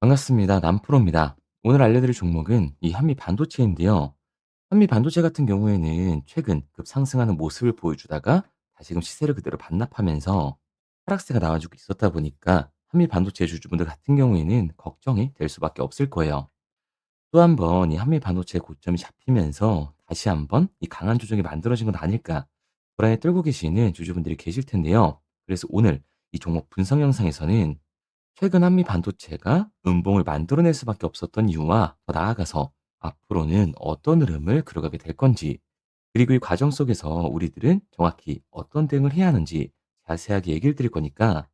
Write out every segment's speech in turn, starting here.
반갑습니다. 남프로입니다. 오늘 알려드릴 종목은 이 한미 반도체인데요. 한미 반도체 같은 경우에는 최근 급상승하는 모습을 보여주다가 다시금 시세를 그대로 반납하면서 하락세가 나와주고 있었다 보니까 한미 반도체 주주분들 같은 경우에는 걱정이 될 수밖에 없을 거예요. 또 한 번 이 한미 반도체 고점이 잡히면서 다시 한번 이 강한 조정이 만들어진 건 아닐까 불안에 떨고 계시는 주주분들이 계실 텐데요. 그래서 오늘 이 종목 분석 영상에서는 최근 한미 반도체가 음봉을 만들어낼 수밖에 없었던 이유와 더 나아가서 앞으로는 어떤 흐름을 그려가게 될 건지, 그리고 이 과정 속에서 우리들은 정확히 어떤 대응을 해야 하는지 자세하게 얘기를 드릴 거니까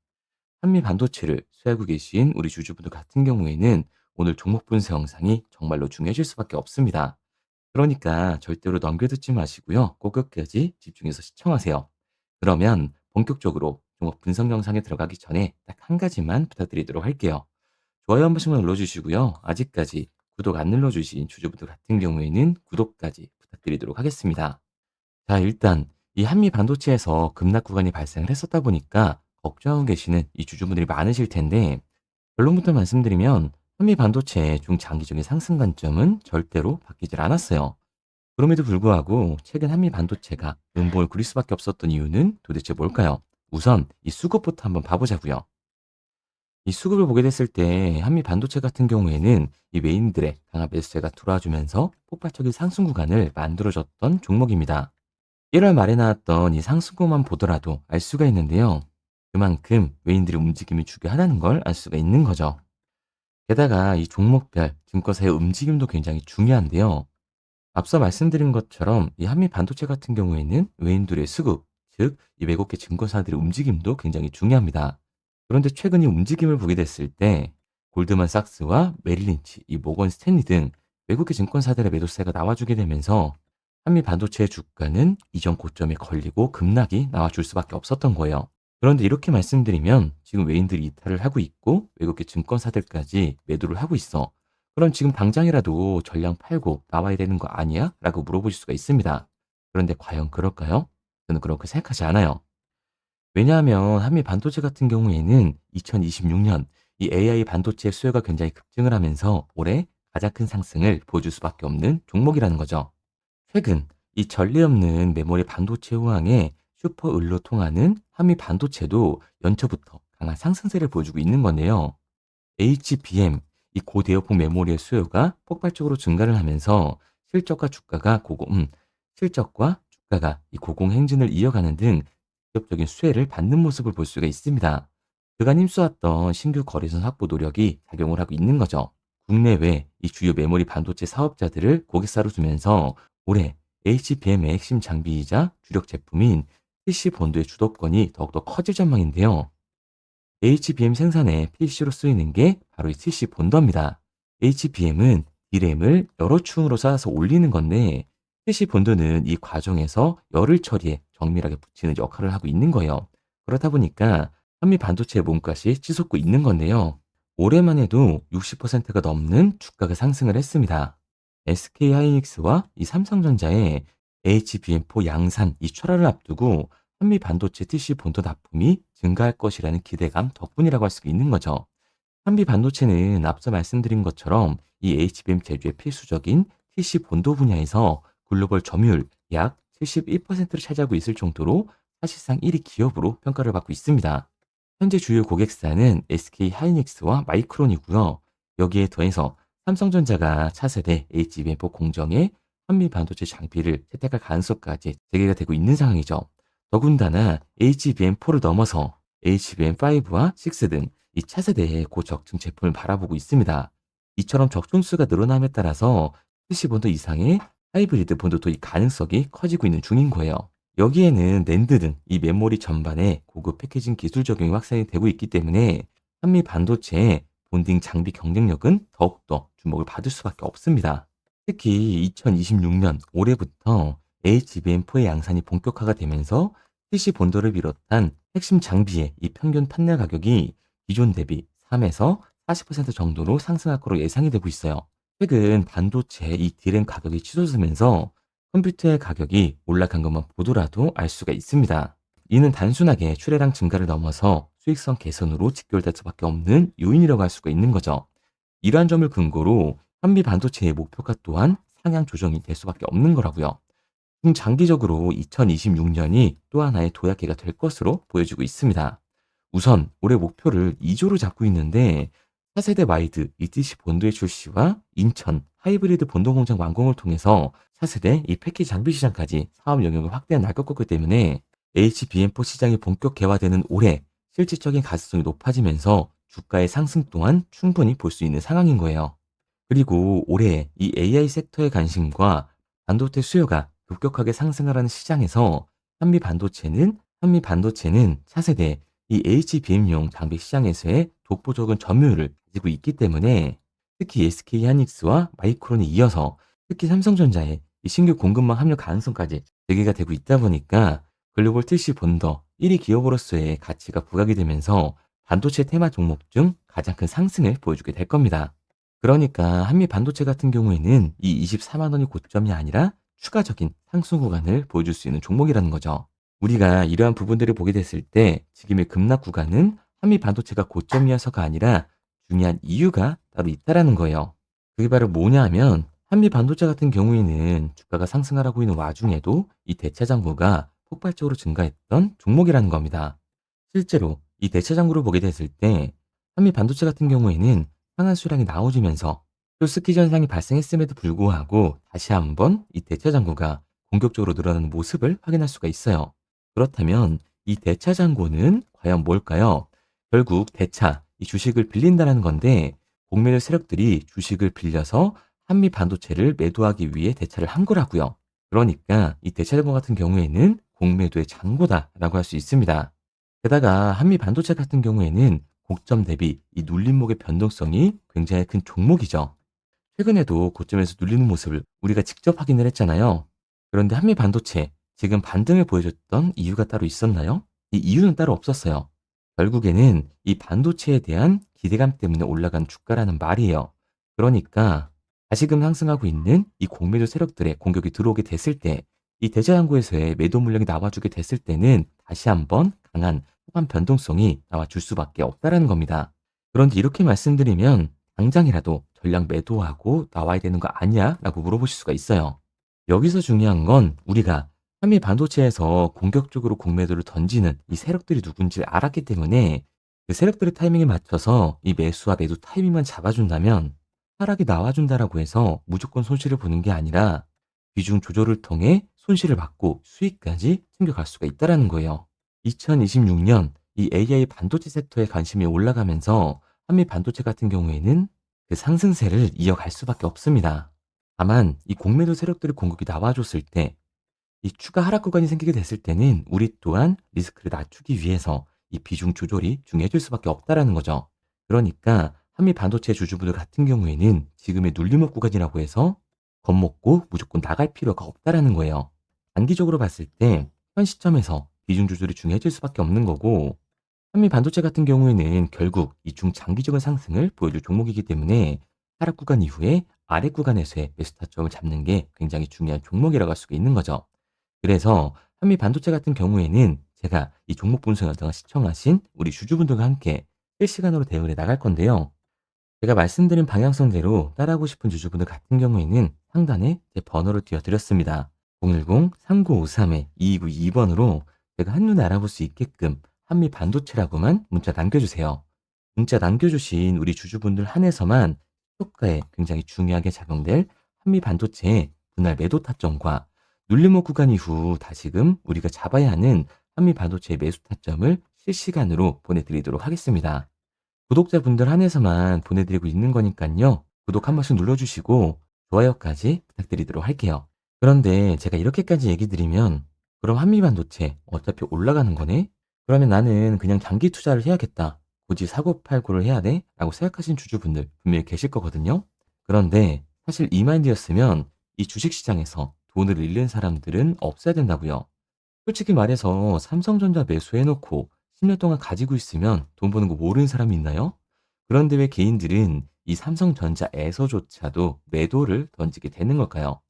한미 반도체를 수혜하고 계신 우리 주주분들 같은 경우에는 오늘 종목 분석 영상이 정말로 중요해질 수밖에 없습니다. 그러니까 절대로 넘겨듣지 마시고요. 꼭 끝까지 집중해서 시청하세요. 그러면 본격적으로 종목 분석 영상에 들어가기 전에 딱 한 가지만 부탁드리도록 할게요. 좋아요 한 번씩만 눌러주시고요. 아직까지 구독 안 눌러주신 주주분들 같은 경우에는 구독까지 부탁드리도록 하겠습니다. 자, 일단 이 한미 반도체에서 급락 구간이 발생을 했었다 보니까 걱정하고 계시는 이 주주분들이 많으실 텐데, 결론부터 말씀드리면 한미 반도체의 중장기적인 상승 관점은 절대로 바뀌질 않았어요. 그럼에도 불구하고 최근 한미 반도체가 음봉을 그릴 수밖에 없었던 이유는 도대체 뭘까요? 우선 이 수급부터 한번 봐보자고요. 이 수급을 보게 됐을 때 한미 반도체 같은 경우에는 이 외인들의 강한 매수세가 들어와주면서 폭발적인 상승 구간을 만들어줬던 종목입니다. 1월 말에 나왔던 이 상승고만 보더라도 알 수가 있는데요. 그만큼 외인들의 움직임이 중요하다는 걸 알 수가 있는 거죠. 게다가 이 종목별 증권사의 움직임도 굉장히 중요한데요. 앞서 말씀드린 것처럼 이 한미 반도체 같은 경우에는 외인들의 수급, 즉 이 외국계 증권사들의 움직임도 굉장히 중요합니다. 그런데 최근 이 움직임을 보게 됐을 때 골드만삭스와 메릴린치, 이 모건 스탠리 등 외국계 증권사들의 매도세가 나와주게 되면서 한미 반도체의 주가는 이전 고점에 걸리고 급락이 나와줄 수밖에 없었던 거예요. 그런데 이렇게 말씀드리면 지금 외인들이 이탈을 하고 있고 외국계 증권사들까지 매도를 하고 있어. 그럼 지금 당장이라도 전량 팔고 나와야 되는 거 아니야? 라고 물어보실 수가 있습니다. 그런데 과연 그럴까요? 저는 그렇게 생각하지 않아요. 왜냐하면 한미 반도체 같은 경우에는 2026년 이 AI 반도체 수요가 굉장히 급증을 하면서 올해 가장 큰 상승을 보여줄 수밖에 없는 종목이라는 거죠. 최근 이 전례 없는 메모리 반도체 호황에 슈퍼 을로 통하는 한미 반도체도 연초부터 강한 상승세를 보여주고 있는 건데요. HBM, 이 고대역폭 메모리의 수요가 폭발적으로 증가를 하면서 실적과 주가가 실적과 주가가 이 고공행진을 이어가는 등 직접적인 수혜를 받는 모습을 볼 수가 있습니다. 그간 힘써왔던 신규 거래선 확보 노력이 작용을 하고 있는 거죠. 국내외 이 주요 메모리 반도체 사업자들을 고객사로 두면서 올해 HBM의 핵심 장비이자 주력 제품인 PC 본드의 주도권이 더욱더 커질 전망인데요. HBM 생산에 PC로 쓰이는 게 바로 이 PC 본더입니다. HBM은 D램을 여러 층으로 쌓아서 올리는 건데 PC 본드는 이 과정에서 열을 처리해 정밀하게 붙이는 역할을 하고 있는 거예요. 그렇다 보니까 한미 반도체의 몸값이 치솟고 있는 건데요. 올해만 해도 60%가 넘는 주가가 상승을 했습니다. SK하이닉스와 이 삼성전자의 HBM4 양산 이 출하를 앞두고 한미 반도체 TC 본토 납품이 증가할 것이라는 기대감 덕분이라고 할 수가 있는 거죠. 한미 반도체는 앞서 말씀드린 것처럼 이 HBM 제조의 필수적인 TC 본도 분야에서 글로벌 점유율 약 71%를 차지하고 있을 정도로 사실상 1위 기업으로 평가를 받고 있습니다. 현재 주요 고객사는 SK 하이닉스와 마이크론이고요. 여기에 더해서 삼성전자가 차세대 HBM4 공정에 한미 반도체 장비를 채택할 가능성까지 제기가 되고 있는 상황이죠. 더군다나 HBM4를 넘어서 HBM5와 6 등 이 차세대의 고적층 제품을 바라보고 있습니다. 이처럼 적중수가 늘어남에 따라서 PC 본드 이상의 하이브리드 본드도 이 가능성이 커지고 있는 중인 거예요. 여기에는 낸드 등 이 메모리 전반에 고급 패키징 기술 적용이 확산이 되고 있기 때문에 한미 반도체의 본딩 장비 경쟁력은 더욱더 주목을 받을 수밖에 없습니다. 특히 2026년 올해부터 HBM4의 양산이 본격화가 되면서 PC 본도를 비롯한 핵심 장비의 이 평균 판매 가격이 기존 대비 3에서 40% 정도로 상승할 거로 예상이 되고 있어요. 최근 반도체 이 D램 가격이 치솟으면서 컴퓨터의 가격이 올라간 것만 보더라도 알 수가 있습니다. 이는 단순하게 출하량 증가를 넘어서 수익성 개선으로 직결될 수밖에 없는 요인이라고 할 수가 있는 거죠. 이러한 점을 근거로 한미 반도체의 목표가 또한 상향 조정이 될 수밖에 없는 거라고요. 장기적으로 2026년이 또 하나의 도약기가 될 것으로 보여지고 있습니다. 우선 올해 목표를 2조로 잡고 있는데, 차세대 와이드 ETC 본도의 출시와 인천 하이브리드 본도 공장 완공을 통해서 차세대 이 패키지 장비 시장까지 사업 영역을 확대해 나갈 거기 때문에 HBM4 시장이 본격 개화되는 올해 실질적인 가능성이 높아지면서 주가의 상승 또한 충분히 볼 수 있는 상황인 거예요. 그리고 올해 이 AI 섹터의 관심과 반도체 수요가 급격하게 상승하라는 시장에서 한미 반도체는 차세대 이 HBM용 장비 시장에서의 독보적인 점유율을 가지고 있기 때문에 특히 SK 하이닉스와 마이크론에 이어서 특히 삼성전자의 이 신규 공급망 합류 가능성까지 제기가 되고 있다 보니까 글로벌 TC 본더 1위 기업으로서의 가치가 부각이 되면서 반도체 테마 종목 중 가장 큰 상승을 보여주게 될 겁니다. 그러니까 한미 반도체 같은 경우에는 이 24만 원이 고점이 아니라 추가적인 상승 구간을 보여줄 수 있는 종목이라는 거죠. 우리가 이러한 부분들을 보게 됐을 때 지금의 급락 구간은 한미 반도체가 고점이어서가 아니라 중요한 이유가 따로 있다라는 거예요. 그게 바로 뭐냐 하면 한미 반도체 같은 경우에는 주가가 상승하라고 있는 와중에도 이 대차 잔고가 폭발적으로 증가했던 종목이라는 겁니다. 실제로 이 대차 잔고를 보게 됐을 때 한미 반도체 같은 경우에는 상한 수량이 나오지면서 또 스키즈 현상이 발생했음에도 불구하고 다시 한번 이 대차 잔고가 공격적으로 늘어나는 모습을 확인할 수가 있어요. 그렇다면 이 대차 잔고는 과연 뭘까요? 결국 대차, 이 주식을 빌린다는 건데 공매도 세력들이 주식을 빌려서 한미 반도체를 매도하기 위해 대차를 한 거라고요. 그러니까 이 대차 잔고 같은 경우에는 공매도의 잔고다라고 할 수 있습니다. 게다가 한미 반도체 같은 경우에는 고점 대비 이 눌림목의 변동성이 굉장히 큰 종목이죠. 최근에도 고점에서 눌리는 모습을 우리가 직접 확인을 했잖아요. 그런데 한미 반도체, 지금 반등을 보여줬던 이유가 따로 있었나요? 이 이유는 따로 없었어요. 결국에는 이 반도체에 대한 기대감 때문에 올라간 주가라는 말이에요. 그러니까 다시금 상승하고 있는 이 공매도 세력들의 공격이 들어오게 됐을 때, 이 대자연구에서의 매도 물량이 나와주게 됐을 때는 다시 한번 강한 후반 변동성이 나와줄 수밖에 없다라는 겁니다. 그런데 이렇게 말씀드리면 당장이라도 전량 매도하고 나와야 되는 거 아니야? 라고 물어보실 수가 있어요. 여기서 중요한 건 우리가 한미 반도체에서 공격적으로 공매도를 던지는 이 세력들이 누군지 알았기 때문에 그 세력들의 타이밍에 맞춰서 이 매수와 매도 타이밍만 잡아준다면 하락이 나와준다라고 해서 무조건 손실을 보는 게 아니라 비중 조절을 통해 손실을 받고 수익까지 챙겨갈 수가 있다라는 거예요. 2026년 이 AI 반도체 섹터에 관심이 올라가면서 한미 반도체 같은 경우에는 그 상승세를 이어갈 수밖에 없습니다. 다만 이 공매도 세력들의 공격이 나와줬을 때 이 추가 하락 구간이 생기게 됐을 때는 우리 또한 리스크를 낮추기 위해서 이 비중 조절이 중요해질 수밖에 없다라는 거죠. 그러니까 한미 반도체 주주분들 같은 경우에는 지금의 눌림목 구간이라고 해서 겁먹고 무조건 나갈 필요가 없다라는 거예요. 단기적으로 봤을 때 현 시점에서 비중 조절이 중요해질 수밖에 없는 거고, 한미 반도체 같은 경우에는 결국 이 중장기적인 상승을 보여줄 종목이기 때문에 하락 구간 이후에 아래 구간에서의 매수 타점을 잡는 게 굉장히 중요한 종목이라고 할 수가 있는 거죠. 그래서 한미 반도체 같은 경우에는 제가 이 종목 분석 영상을 시청하신 우리 주주분들과 함께 실시간으로 대응을 해 나갈 건데요. 제가 말씀드린 방향성대로 따라하고 싶은 주주분들 같은 경우에는 상단에 제 번호를 띄워드렸습니다. 010-3953-2292번으로 제가 한눈에 알아볼 수 있게끔 한미 반도체라고만 문자 남겨주세요. 문자 남겨주신 우리 주주분들 한해서만 효과에 굉장히 중요하게 작용될 한미 반도체의 분할 매도 타점과 눌림목 구간 이후 다시금 우리가 잡아야 하는 한미 반도체의 매수 타점을 실시간으로 보내드리도록 하겠습니다. 구독자분들 한해서만 보내드리고 있는 거니깐요. 구독 한 번씩 눌러주시고 좋아요까지 부탁드리도록 할게요. 그런데 제가 이렇게까지 얘기 드리면 그럼 한미 반도체 어차피 올라가는 거네? 그러면 나는 그냥 장기 투자를 해야겠다. 굳이 사고 팔고를 해야 돼? 라고 생각하시는 주주분들 분명히 계실 거거든요. 그런데 사실 이 마인드였으면 이 주식시장에서 돈을 잃는 사람들은 없어야 된다고요. 솔직히 말해서 삼성전자 매수해 놓고 10년 동안 가지고 있으면 돈 버는 거 모르는 사람이 있나요? 그런데 왜 개인들은 이 삼성전자에서조차도 매도를 던지게 되는 걸까요?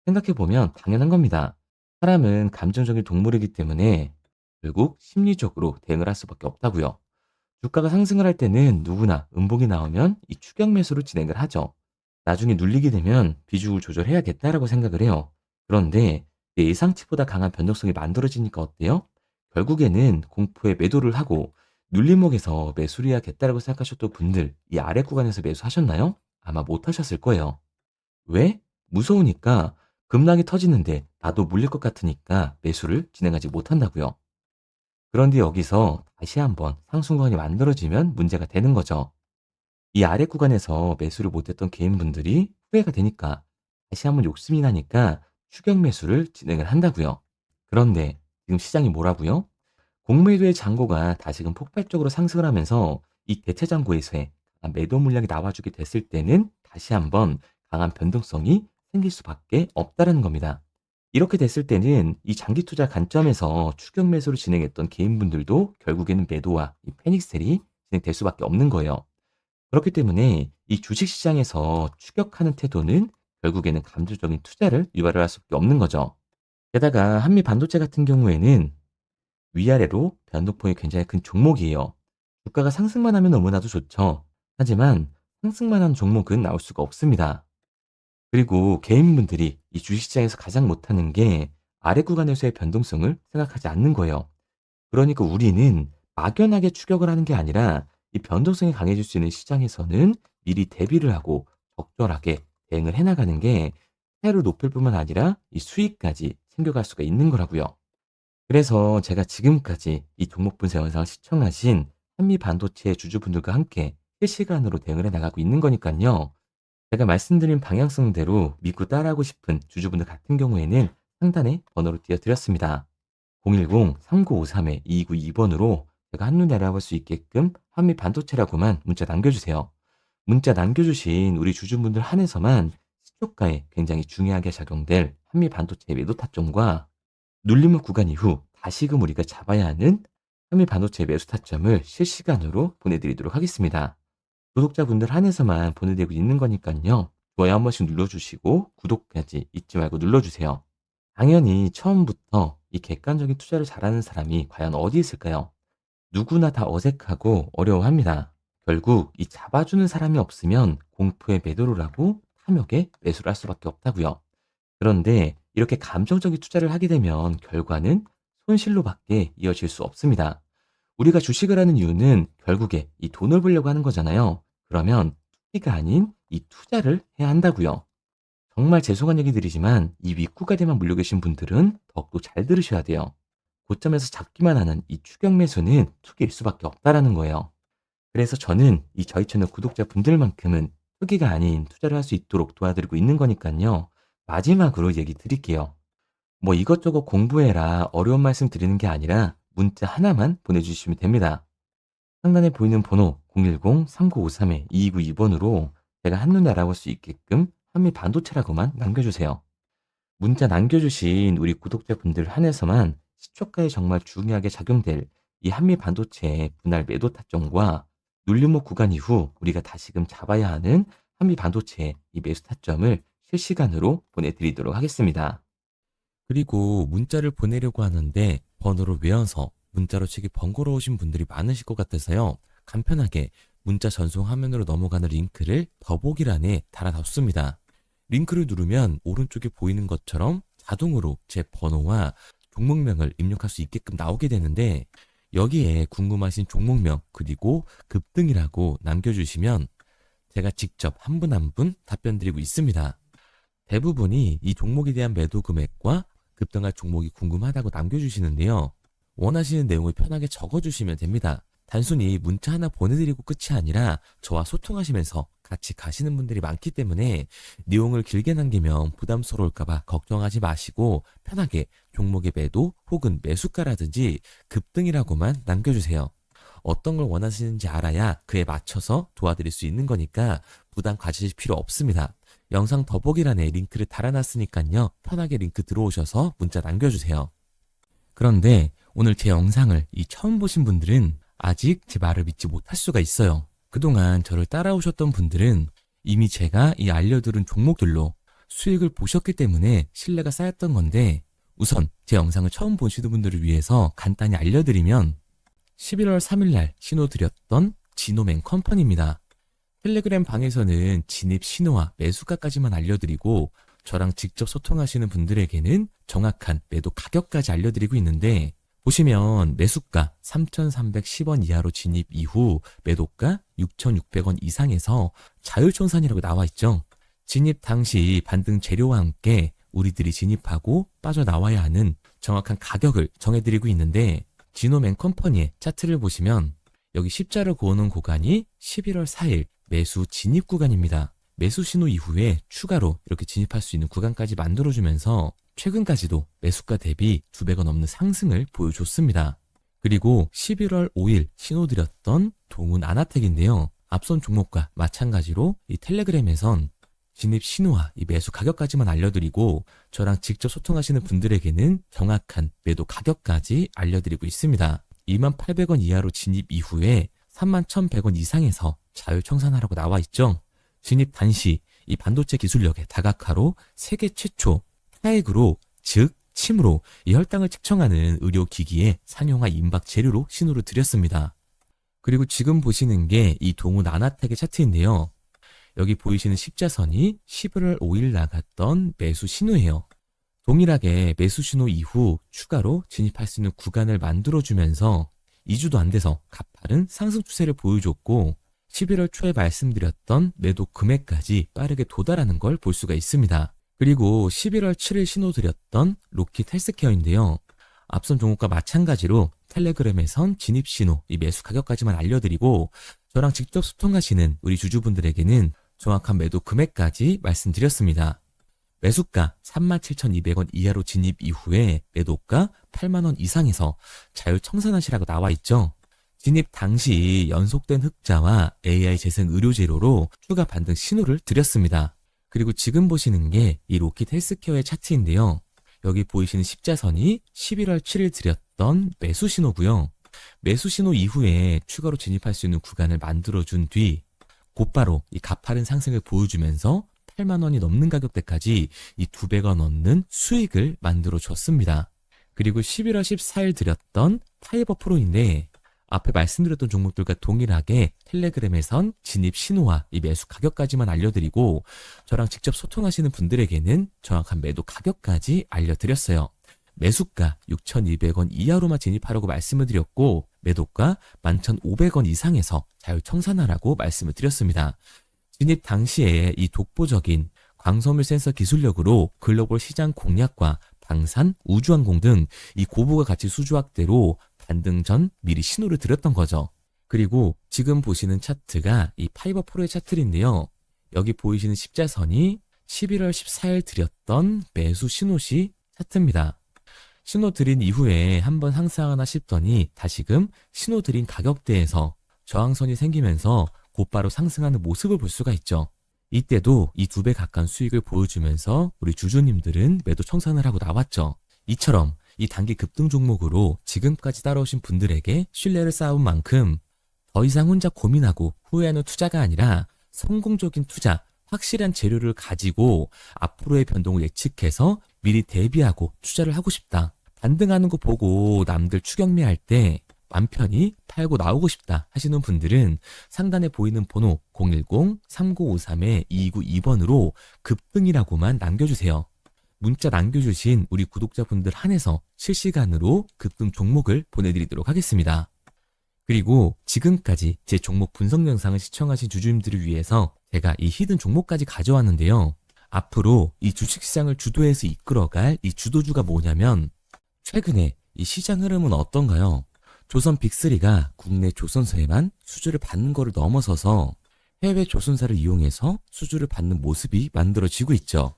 생각해 보면 당연한 겁니다. 사람은 감정적인 동물이기 때문에 결국 심리적으로 대응을 할 수밖에 없다고요. 주가가 상승을 할 때는 누구나 음봉이 나오면 이 추격 매수로 진행을 하죠. 나중에 눌리게 되면 비중을 조절해야겠다라고 생각을 해요. 그런데 예상치보다 강한 변동성이 만들어지니까 어때요? 결국에는 공포에 매도를 하고 눌림목에서 매수를 해야겠다라고 생각하셨던 분들, 이 아래 구간에서 매수하셨나요? 아마 못 하셨을 거예요. 왜? 무서우니까, 급락이 터지는데 나도 물릴 것 같으니까 매수를 진행하지 못한다고요. 그런데 여기서 다시 한번 상승구간이 만들어지면 문제가 되는 거죠. 이 아래 구간에서 매수를 못했던 개인분들이 후회가 되니까 다시 한번 욕심이 나니까 추격 매수를 진행을 한다고요. 그런데 지금 시장이 뭐라고요? 공매도의 잔고가 다시금 폭발적으로 상승을 하면서 이 대체 잔고에서의 강한 매도 물량이 나와주게 됐을 때는 다시 한번 강한 변동성이 생길 수밖에 없다는 겁니다. 이렇게 됐을 때는 이 장기 투자 관점에서 추격 매수를 진행했던 개인분들도 결국에는 매도와 이 패닉셀이 진행될 수밖에 없는 거예요. 그렇기 때문에 이 주식 시장에서 추격하는 태도는 결국에는 감정적인 투자를 유발을 할 수밖에 없는 거죠. 게다가 한미 반도체 같은 경우에는 위아래로 변동폭이 굉장히 큰 종목이에요. 주가가 상승만 하면 너무나도 좋죠. 하지만 상승만 하는 종목은 나올 수가 없습니다. 그리고 개인분들이 이 주식시장에서 가장 못하는 게 아래 구간에서의 변동성을 생각하지 않는 거예요. 그러니까 우리는 막연하게 추격을 하는 게 아니라 이 변동성이 강해질 수 있는 시장에서는 미리 대비를 하고 적절하게 대응을 해나가는 게 해를 높일 뿐만 아니라 이 수익까지 챙겨갈 수가 있는 거라고요. 그래서 제가 지금까지 이 종목 분석 영상을 시청하신 한미 반도체 주주분들과 함께 실시간으로 대응을 해 나가고 있는 거니까요. 제가 말씀드린 방향성대로 믿고 따라하고 싶은 주주분들 같은 경우에는 상단에 번호를 띄워드렸습니다. 010-3953-2292번으로 제가 한눈에 알아볼 수 있게끔 한미 반도체라고만 문자 남겨주세요. 문자 남겨주신 우리 주주분들 한해서만 시초가에 굉장히 중요하게 작용될 한미 반도체 매도 타점과 눌림목 구간 이후 다시금 우리가 잡아야 하는 한미 반도체 매수 타점을 실시간으로 보내드리도록 하겠습니다. 구독자분들 한해서만 보내드리고 있는 거니까요. 좋아요 한 번씩 눌러주시고 구독까지 잊지 말고 눌러주세요. 당연히 처음부터 이 객관적인 투자를 잘하는 사람이 과연 어디 있을까요? 누구나 다 어색하고 어려워합니다. 결국 이 잡아주는 사람이 없으면 공포에 매도를 하고 탐욕에 매수를 할 수밖에 없다고요. 그런데 이렇게 감정적인 투자를 하게 되면 결과는 손실로밖에 이어질 수 없습니다. 우리가 주식을 하는 이유는 결국에 이 돈을 벌려고 하는 거잖아요. 그러면 투기가 아닌 이 투자를 해야 한다고요. 정말 죄송한 얘기 드리지만 이 윗구가리만 물려 계신 분들은 더욱더 잘 들으셔야 돼요. 고점에서 잡기만 하는 이 추격 매수는 투기일 수밖에 없다라는 거예요. 그래서 저는 이 저희 채널 구독자분들만큼은 투기가 아닌 투자를 할 수 있도록 도와드리고 있는 거니까요. 마지막으로 얘기 드릴게요. 뭐 이것저것 공부해라 어려운 말씀 드리는 게 아니라 문자 하나만 보내주시면 됩니다. 상단에 보이는 번호 010-3953-2292번으로 제가 한눈에 알아볼 수 있게끔 한미 반도체라고만 남겨주세요. 문자 남겨주신 우리 구독자분들 한해서만 시초가에 정말 중요하게 작용될 이 한미 반도체의 분할 매도 타점과 눌림목 구간 이후 우리가 다시금 잡아야 하는 한미 반도체의 이 매수 타점을 실시간으로 보내드리도록 하겠습니다. 그리고 문자를 보내려고 하는데 번호를 외워서 문자로 치기 번거로우신 분들이 많으실 것 같아서요. 간편하게 문자 전송 화면으로 넘어가는 링크를 더보기란에 달아놨습니다. 링크를 누르면 오른쪽에 보이는 것처럼 자동으로 제 번호와 종목명을 입력할 수 있게끔 나오게 되는데 여기에 궁금하신 종목명 그리고 급등이라고 남겨주시면 제가 직접 한 분 한 분 답변 드리고 있습니다. 대부분이 이 종목에 대한 매도 금액과 급등할 종목이 궁금하다고 남겨주시는데요. 원하시는 내용을 편하게 적어주시면 됩니다. 단순히 문자 하나 보내드리고 끝이 아니라 저와 소통하시면서 같이 가시는 분들이 많기 때문에 내용을 길게 남기면 부담스러울까봐 걱정하지 마시고 편하게 종목의 매도 혹은 매수가라든지 급등이라고만 남겨주세요. 어떤 걸 원하시는지 알아야 그에 맞춰서 도와드릴 수 있는 거니까 부담 가지실 필요 없습니다. 영상 더보기란에 링크를 달아놨으니까요. 편하게 링크 들어오셔서 문자 남겨주세요. 그런데 오늘 제 영상을 처음 보신 분들은 아직 제 말을 믿지 못할 수가 있어요. 그동안 저를 따라오셨던 분들은 이미 제가 이 알려드린 종목들로 수익을 보셨기 때문에 신뢰가 쌓였던 건데 우선 제 영상을 처음 보시는 분들을 위해서 간단히 알려드리면 11월 3일 날 신호드렸던 지노맨컴퍼니입니다. 텔레그램 방에서는 진입 신호와 매수가까지만 알려드리고 저랑 직접 소통하시는 분들에게는 정확한 매도 가격까지 알려드리고 있는데, 보시면 매수가 3,310원 이하로 진입 이후 매도가 6,600원 이상에서 자율청산이라고 나와 있죠. 진입 당시 반등 재료와 함께 우리들이 진입하고 빠져나와야 하는 정확한 가격을 정해드리고 있는데, 지노맨 컴퍼니의 차트를 보시면 여기 십자를 그어놓은 구간이 11월 4일 매수 진입 구간입니다. 매수 신호 이후에 추가로 이렇게 진입할 수 있는 구간까지 만들어주면서 최근까지도 매수가 대비 2배가 넘는 상승을 보여줬습니다. 그리고 11월 5일 신호드렸던 동훈 아나텍인데요. 앞선 종목과 마찬가지로 이 텔레그램에선 진입 신호와 이 매수 가격까지만 알려드리고 저랑 직접 소통하시는 분들에게는 정확한 매도 가격까지 알려드리고 있습니다. 28,000원 이하로 진입 이후에 31,100원 이상에서 자율청산하라고 나와 있죠. 진입 단시 이 반도체 기술력의 다각화로 세계 최초 타액으로, 즉 침으로 이 혈당을 측정하는 의료기기의 상용화 임박 재료로 신호를 드렸습니다. 그리고 지금 보시는 게 이 동훈 아나텍의 차트인데요. 여기 보이시는 십자선이 11월 5일 나갔던 매수 신호예요. 동일하게 매수 신호 이후 추가로 진입할 수 있는 구간을 만들어주면서 2주도 안 돼서 가파른 상승 추세를 보여줬고 11월 초에 말씀드렸던 매도 금액까지 빠르게 도달하는 걸 볼 수가 있습니다. 그리고 11월 7일 신호 드렸던 로킷 헬스케어인데요. 앞선 종목과 마찬가지로 텔레그램에선 진입 신호, 이 매수 가격까지만 알려드리고 저랑 직접 소통하시는 우리 주주분들에게는 정확한 매도 금액까지 말씀드렸습니다. 매수가 37,200원 이하로 진입 이후에 매도가 8만원 이상에서 자율청산하시라고 나와 있죠. 진입 당시 연속된 흑자와 AI 재생 의료재료로 추가 반등 신호를 드렸습니다. 그리고 지금 보시는 게 이 로킷 헬스케어의 차트인데요. 여기 보이시는 십자선이 11월 7일 드렸던 매수 신호고요. 매수 신호 이후에 추가로 진입할 수 있는 구간을 만들어준 뒤 곧바로 이 가파른 상승을 보여주면서 8만 원이 넘는 가격대까지 이 2배가 넘는 수익을 만들어 줬습니다. 그리고 11월 14일 드렸던 파이버 프로인데 앞에 말씀드렸던 종목들과 동일하게 텔레그램에선 진입 신호와 이 매수 가격까지만 알려드리고 저랑 직접 소통하시는 분들에게는 정확한 매도 가격까지 알려드렸어요. 매수가 6,200원 이하로만 진입하라고 말씀을 드렸고 매도가 11,500원 이상에서 자율청산하라고 말씀을 드렸습니다. 진입 당시에 이 독보적인 광섬유 센서 기술력으로 글로벌 시장 공략과 방산, 우주항공 등 이 고부가 가치 수주 확대로 반등 전 미리 신호를 드렸던 거죠. 그리고 지금 보시는 차트가 이 파이버 프로의 차트인데요. 여기 보이시는 십자선이 11월 14일 드렸던 매수 신호시 차트입니다. 신호 드린 이후에 한번 상승하나 싶더니 다시금 신호 드린 가격대에서 저항선이 생기면서 곧바로 상승하는 모습을 볼 수가 있죠. 이때도 이 2배 가까운 수익을 보여주면서 우리 주주님들은 매도 청산을 하고 나왔죠. 이처럼 이 단기 급등 종목으로 지금까지 따라오신 분들에게 신뢰를 쌓은 만큼 더 이상 혼자 고민하고 후회하는 투자가 아니라 성공적인 투자, 확실한 재료를 가지고 앞으로의 변동을 예측해서 미리 대비하고 투자를 하고 싶다. 반등하는 거 보고 남들 추격매할 때 맘 편히 팔고 나오고 싶다 하시는 분들은 상단에 보이는 번호 010-3953-2292번으로 급등이라고만 남겨주세요. 문자 남겨주신 우리 구독자분들 한해서 실시간으로 급등 종목을 보내드리도록 하겠습니다. 그리고 지금까지 제 종목 분석 영상을 시청하신 주주님들을 위해서 제가 이 히든 종목까지 가져왔는데요. 앞으로 이 주식시장을 주도해서 이끌어갈 이 주도주가 뭐냐면 최근에 이 시장 흐름은 어떤가요? 조선 빅3가 국내 조선사에만 수주를 받는 거를 넘어서서 해외 조선사를 이용해서 수주를 받는 모습이 만들어지고 있죠.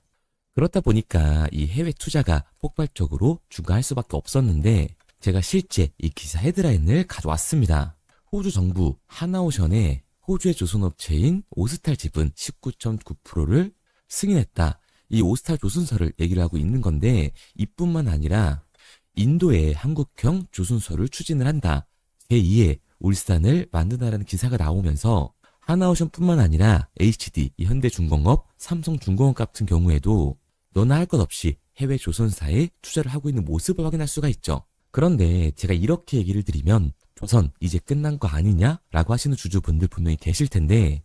그렇다 보니까 이 해외 투자가 폭발적으로 증가할 수밖에 없었는데 제가 실제 이 기사 헤드라인을 가져왔습니다. 호주 정부 하나오션에 호주의 조선업체인 오스탈 지분 19.9%를 승인했다. 이 오스탈 조선사를 얘기를 하고 있는 건데 이뿐만 아니라 인도에 한국형 조선소를 추진을 한다. 제2의 울산을 만든다라는 기사가 나오면서 하나오션뿐만 아니라 HD, 현대중공업, 삼성중공업 같은 경우에도 너나 할 것 없이 해외 조선사에 투자를 하고 있는 모습을 확인할 수가 있죠. 그런데 제가 이렇게 얘기를 드리면 조선 이제 끝난 거 아니냐라고 하시는 주주분들 분명히 계실 텐데,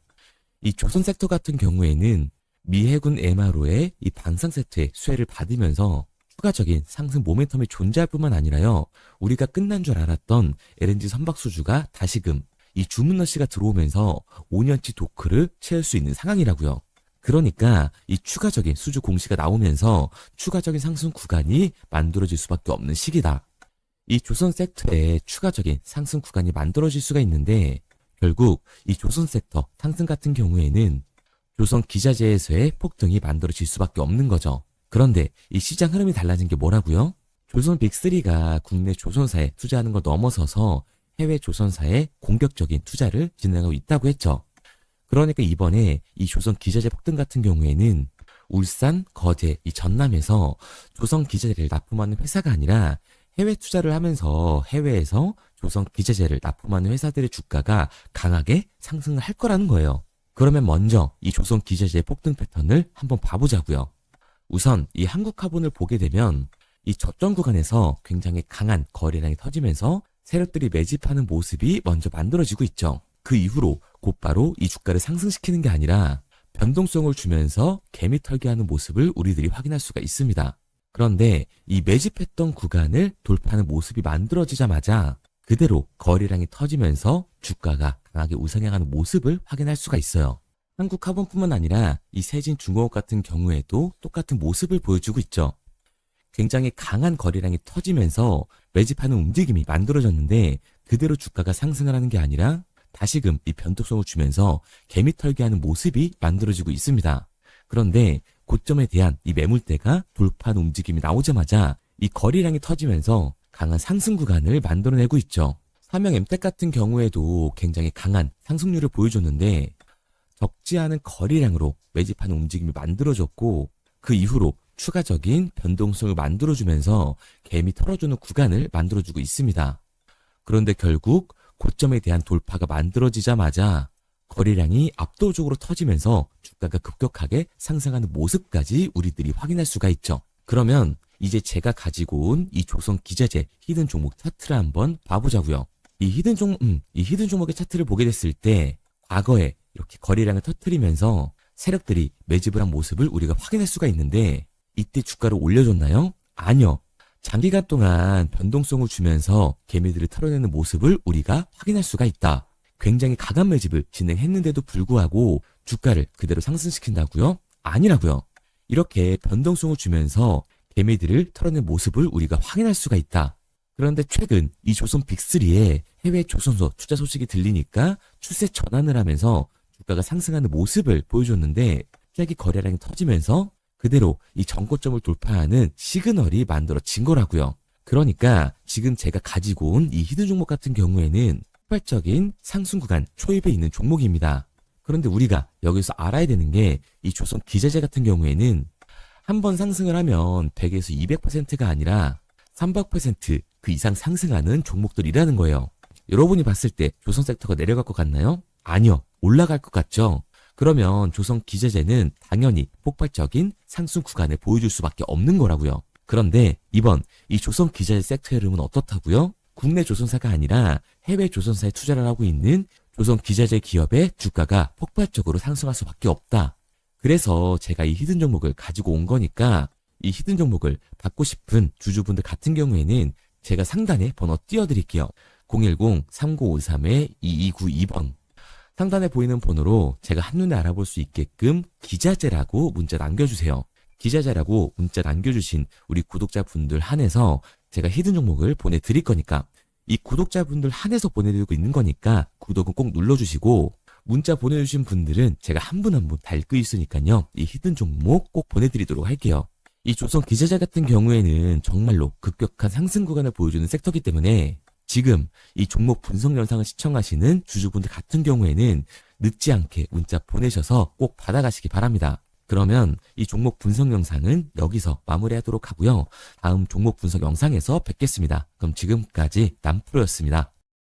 이 조선 섹터 같은 경우에는 미 해군 MRO의 이 방산 세트의 수혜를 받으면서 추가적인 상승 모멘텀이 존재할 뿐만 아니라요, 우리가 끝난 줄 알았던 LNG 선박 수주가 다시금 이 주문 러시가 들어오면서 5년치 도크를 채울 수 있는 상황이라고요. 그러니까 이 추가적인 수주 공시가 나오면서 추가적인 상승 구간이 만들어질 수밖에 없는 시기다. 이 조선 섹터에 추가적인 상승 구간이 만들어질 수가 있는데, 결국 이 조선 섹터 상승 같은 경우에는 조선 기자재에서의 폭등이 만들어질 수밖에 없는 거죠. 그런데 이 시장 흐름이 달라진 게 뭐라고요? 조선 빅3가 국내 조선사에 투자하는 걸 넘어서서 해외 조선사에 공격적인 투자를 진행하고 있다고 했죠. 그러니까 이번에 이 조선 기자재 폭등 같은 경우에는 울산, 거제, 이 전남에서 조선 기자재를 납품하는 회사가 아니라 해외 투자를 하면서 해외에서 조선 기자재를 납품하는 회사들의 주가가 강하게 상승을 할 거라는 거예요. 그러면 먼저 이 조선 기자재의 폭등 패턴을 한번 봐보자고요. 우선 이 한국화본을 보게 되면 이 저점 구간에서 굉장히 강한 거래량이 터지면서 세력들이 매집하는 모습이 먼저 만들어지고 있죠. 그 이후로 곧바로 이 주가를 상승시키는 게 아니라 변동성을 주면서 개미 털기하는 모습을 우리들이 확인할 수가 있습니다. 그런데 이 매집했던 구간을 돌파하는 모습이 만들어지자마자 그대로 거래량이 터지면서 주가가 강하게 우상향하는 모습을 확인할 수가 있어요. 한국화본뿐만 아니라 이 세진중공업 같은 경우에도 똑같은 모습을 보여주고 있죠. 굉장히 강한 거래량이 터지면서 매집하는 움직임이 만들어졌는데 그대로 주가가 상승을 하는 게 아니라 다시금 이 변동성을 주면서 개미 털기하는 모습이 만들어지고 있습니다. 그런데 고점에 대한 이 매물대가 돌파하는 움직임이 나오자마자 이 거래량이 터지면서 강한 상승 구간을 만들어내고 있죠. 삼형 엠텍 같은 경우에도 굉장히 강한 상승률을 보여줬는데 적지 않은 거래량으로 매집하는 움직임이 만들어졌고 그 이후로 추가적인 변동성을 만들어주면서 개미 털어주는 구간을 만들어주고 있습니다. 그런데 결국 고점에 대한 돌파가 만들어지자마자 거래량이 압도적으로 터지면서 주가가 급격하게 상승하는 모습까지 우리들이 확인할 수가 있죠. 그러면 이제 제가 가지고 온 이 조선 기자재 히든 종목 차트를 한번 봐보자고요. 이 히든 종목의 차트를 보게 됐을 때 과거에 이렇게 거래량을 터뜨리면서 세력들이 매집을 한 모습을 우리가 확인할 수가 있는데 이때 주가를 올려줬나요? 아니요. 장기간 동안 변동성을 주면서 개미들을 털어내는 모습을 우리가 확인할 수가 있다. 굉장히 강한 매집을 진행했는데도 불구하고 주가를 그대로 상승시킨다고요? 아니라고요. 이렇게 변동성을 주면서 개미들을 털어낸 모습을 우리가 확인할 수가 있다. 그런데 최근 이 조선 빅3의 해외 조선소 투자 소식이 들리니까 추세 전환을 하면서 주가가 상승하는 모습을 보여줬는데 갑자기 거래량이 터지면서 그대로 이 전고점을 돌파하는 시그널이 만들어진 거라고요. 그러니까 지금 제가 가지고 온 이 히든 종목 같은 경우에는 폭발적인 상승 구간 초입에 있는 종목입니다. 그런데 우리가 여기서 알아야 되는 게 이 조선 기자재 같은 경우에는 한번 상승을 하면 100에서 200%가 아니라 300%그 이상 상승하는 종목들이라는 거예요. 여러분이 봤을 때 조선 섹터가 내려갈 것 같나요? 아니요. 올라갈 것 같죠? 그러면 조선 기자재는 당연히 폭발적인 상승 구간을 보여줄 수밖에 없는 거라고요. 그런데 이번 이 조선 기자재 섹터의 흐름은 어떻다고요? 국내 조선사가 아니라 해외 조선사에 투자를 하고 있는 조선 기자재 기업의 주가가 폭발적으로 상승할 수밖에 없다. 그래서 제가 이 히든 종목을 가지고 온 거니까 이 히든 종목을 받고 싶은 주주분들 같은 경우에는 제가 상단에 번호 띄워드릴게요. 010-3953-2292번. 상단에 보이는 번호로 제가 한눈에 알아볼 수 있게끔 기자재라고 문자 남겨주세요. 기자재라고 문자 남겨주신 우리 구독자분들 한해서 제가 히든 종목을 보내드릴 거니까 이 구독자분들 한해서 보내드리고 있는 거니까 구독은 꼭 눌러주시고 문자 보내주신 분들은 제가 한 분 한 분 다 읽고 있으니까요. 이 히든 종목 꼭 보내드리도록 할게요. 이 조선 기자재 같은 경우에는 정말로 급격한 상승 구간을 보여주는 섹터이기 때문에 지금 이 종목 분석 영상을 시청하시는 주주분들 같은 경우에는 늦지 않게 문자 보내셔서 꼭 받아가시기 바랍니다. 그러면 이 종목 분석 영상은 여기서 마무리하도록 하고요. 다음 종목 분석 영상에서 뵙겠습니다. 그럼 지금까지 남프로였습니다.